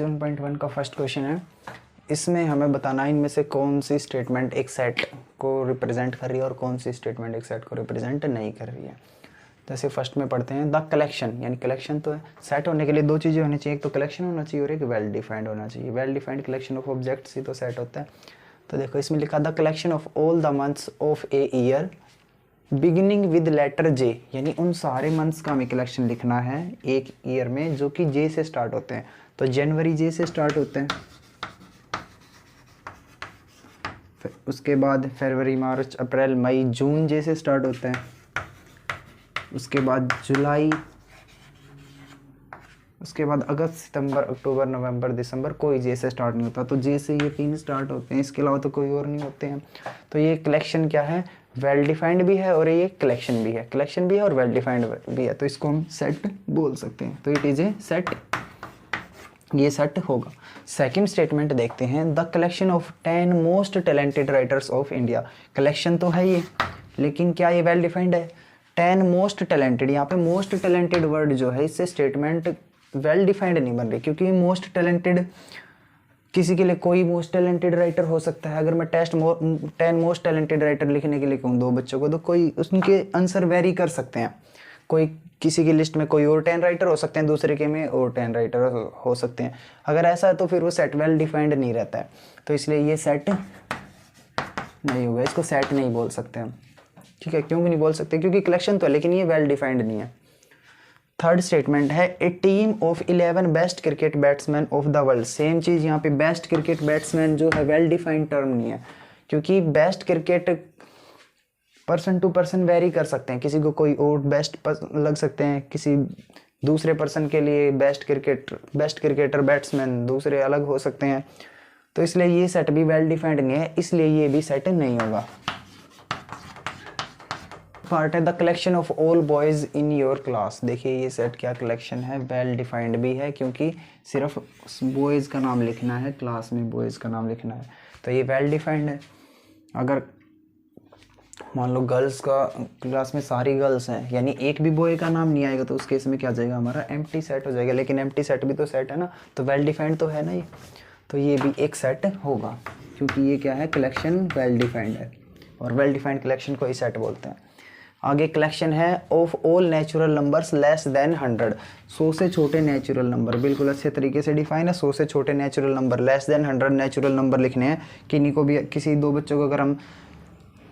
1.1 का first question है। इसमें हमें बताना है इनमें से कौन सी स्टेटमेंट एक सेट को रिप्रेजेंट कर रही है और कौन सी स्टेटमेंट एक सेट को रिप्रेजेंट नहीं कर रही है। जैसे फर्स्ट में पढ़ते हैं द कलेक्शन, यानी कलेक्शन तो है। सेट होने के लिए दो चीज़ें होनी चाहिए, एक तो कलेक्शन होना चाहिए और एक वेल डिफाइंड होना चाहिए। Well defined collection of objects ही तो सेट होता है। तो देखो इसमें लिखा the collection of all the months of a year beginning with letter J, यानी उन सारे मंथ्स का हमें कलेक्शन लिखना है एक ईयर में जो कि जे से स्टार्ट होते हैं। तो जनवरी जे से स्टार्ट होते हैं, उसके बाद फरवरी मार्च अप्रैल मई जून जे से स्टार्ट होते हैं, उसके बाद जुलाई, उसके बाद अगस्त सितंबर अक्टूबर नवंबर दिसंबर कोई जे से स्टार्ट नहीं होता। तो जे से ये 3 स्टार्ट होते हैं, इसके अलावा तो कोई और नहीं होते हैं। तो ये कलेक्शन क्या है, वेल डिफाइंड भी है और ये कलेक्शन भी है, कलेक्शन भी है और वेल डिफाइंड भी है। तो इसको हम सेट बोल सकते हैं। तो इट इज ए सेट, ये सेट होगा। सेकंड स्टेटमेंट देखते हैं the collection of 10 most talented writers of India. Collection तो है ये, लेकिन क्या ये वेल डिफाइंड है? 10 मोस्ट टैलेंटेड, यहाँ पे मोस्ट टैलेंटेड वर्ड जो है इससे स्टेटमेंट वेल डिफाइंड नहीं बन रही, क्योंकि मोस्ट टैलेंटेड किसी के लिए कोई मोस्ट टैलेंटेड राइटर हो सकता है। अगर मैं 10 मोस्ट टैलेंटेड राइटर लिखने के लिए कहूँ दो बच्चों को, तो कोई उनके आंसर वेरी कर सकते हैं। कोई किसी की लिस्ट में कोई और 10 राइटर हो सकते हैं, दूसरे के में और 10 राइटर हो सकते हैं। अगर ऐसा है तो फिर वो सेट वेल डिफाइंड नहीं रहता है। तो इसलिए ये सेट नहीं होगा, इसको सेट नहीं बोल सकते हम। ठीक है, क्यों भी नहीं बोल सकते? क्योंकि कलेक्शन तो है लेकिन ये वेल डिफाइंड नहीं है। थर्ड स्टेटमेंट है a team of 11 best cricket batsman of the world. Same चीज़ यहाँ पे बेस्ट क्रिकेट बैट्समैन जो है वेल डिफाइंड टर्म नहीं है, क्योंकि best cricket person to person vary कर सकते हैं। किसी को कोई और बेस्ट लग सकते हैं, किसी दूसरे पर्सन के लिए बेस्ट क्रिकेटर बैट्समैन दूसरे अलग हो सकते हैं। तो इसलिए ये सेट भी वेल डिफाइंड नहीं है, इसलिए ये भी सेट नहीं होगा। पार्ट है the collection of all boys in your class. देखिए ये सेट क्या कलेक्शन है, वेल डिफाइंड भी है, क्योंकि सिर्फ बॉयज़ का नाम लिखना है, क्लास में बॉयज़ का नाम लिखना है। तो ये वेल डिफाइंड है। अगर मान लो गर्ल्स का क्लास में सारी गर्ल्स हैं, यानी एक भी बॉय का नाम नहीं आएगा, तो उस केस में क्या जाएगा, हमारा एम्प्टी सेट हो जाएगा। लेकिन एम्प्टी सेट भी तो सेट है ना, तो वेल डिफाइंड तो है ना ये। तो ये भी एक सेट होगा, क्योंकि ये क्या है, कलेक्शन वेल डिफाइंड है, और वेल डिफाइंड कलेक्शन को ही सेट बोलते हैं। आगे कलेक्शन है of all natural numbers less than 100। 100 से छोटे नेचुरल नंबर, बिल्कुल अच्छे तरीके से डिफाइन है। 100 से छोटे natural number, less than 100 natural number लिखने हैं। किन्हीं को भी, किसी दो बच्चों को अगर हम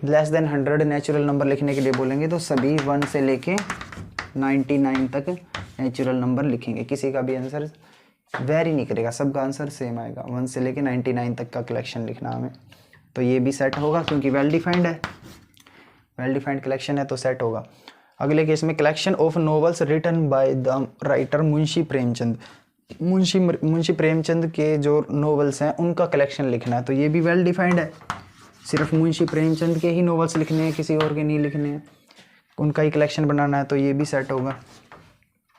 लेस देन 100 नेचुरल नंबर लिखने के लिए बोलेंगे तो सभी 1 से लेके 99 तक नेचुरल नंबर लिखेंगे। किसी का भी आंसर वेरी नहीं करेगा, सबका आंसर सेम आएगा। 1 से लेके 99 तक का कलेक्शन लिखना हमें। तो ये भी सेट होगा, क्योंकि वेल डिफाइंड है, वेल डिफाइंड कलेक्शन है तो सेट होगा। अगले केस में collection of novels written by the writer Munshi Premchand. Munshi Premchand के जो नॉवेल्स हैं उनका कलेक्शन लिखना है। तो ये भी वेल डिफाइंड है, सिर्फ मुंशी प्रेमचंद के ही नॉवेल्स लिखने हैं, किसी और के नहीं लिखने हैं, उनका ही कलेक्शन बनाना है। तो ये भी सेट होगा।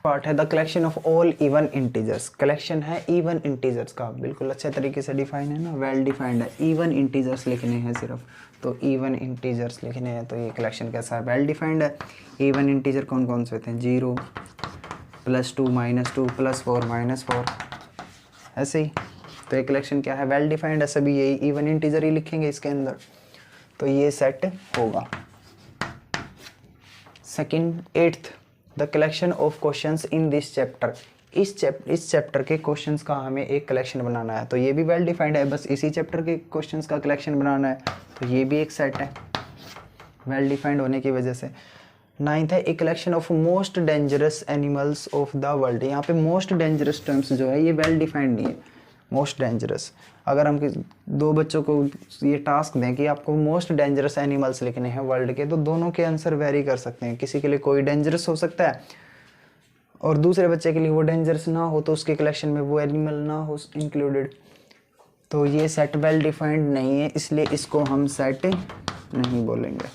पार्ट है the collection of all even integers. Collection है इवन इंटीजर्स का, बिल्कुल अच्छे तरीके से डिफाइन है ना, वेल डिफाइंड है। इवन इंटीजर्स लिखने हैं सिर्फ, तो इवन इंटीजर्स लिखने हैं। तो ये कलेक्शन कैसा है, वेल डिफाइंड है। इवन इंटीजर कौन कौन से होते हैं, 0 +2 -2 +4 -4, ऐसे ही। तो ये कलेक्शन क्या है, वेल डिफाइंड है, सभी यही इवन इंटीजर ही लिखेंगे इसके अंदर। तो ये सेट होगा। Second 8th the collection of questions in this chapter. इस चैप्टर के क्वेश्चंस का हमें एक कलेक्शन बनाना है। तो ये भी वेल डिफाइंड है, बस इसी चैप्टर के क्वेश्चंस का कलेक्शन बनाना है। तो ये भी एक सेट है, वेल डिफाइंड होने की वजह से। 9th है a collection of most dangerous animals of the world. यहाँ पे मोस्ट डेंजरस टर्म्स जो है ये वेल डिफाइंड नहीं है। मोस्ट डेंजरस, अगर हम दो बच्चों को ये टास्क दें कि आपको मोस्ट डेंजरस एनिमल्स लिखने हैं वर्ल्ड के, तो दोनों के आंसर वेरी कर सकते हैं। किसी के लिए कोई डेंजरस हो सकता है और दूसरे बच्चे के लिए वो डेंजरस ना हो, तो उसके कलेक्शन में वो एनिमल ना हो इंक्लूडेड। तो ये सेट वेल डिफाइंड नहीं है, इसलिए इसको हम सेट नहीं बोलेंगे।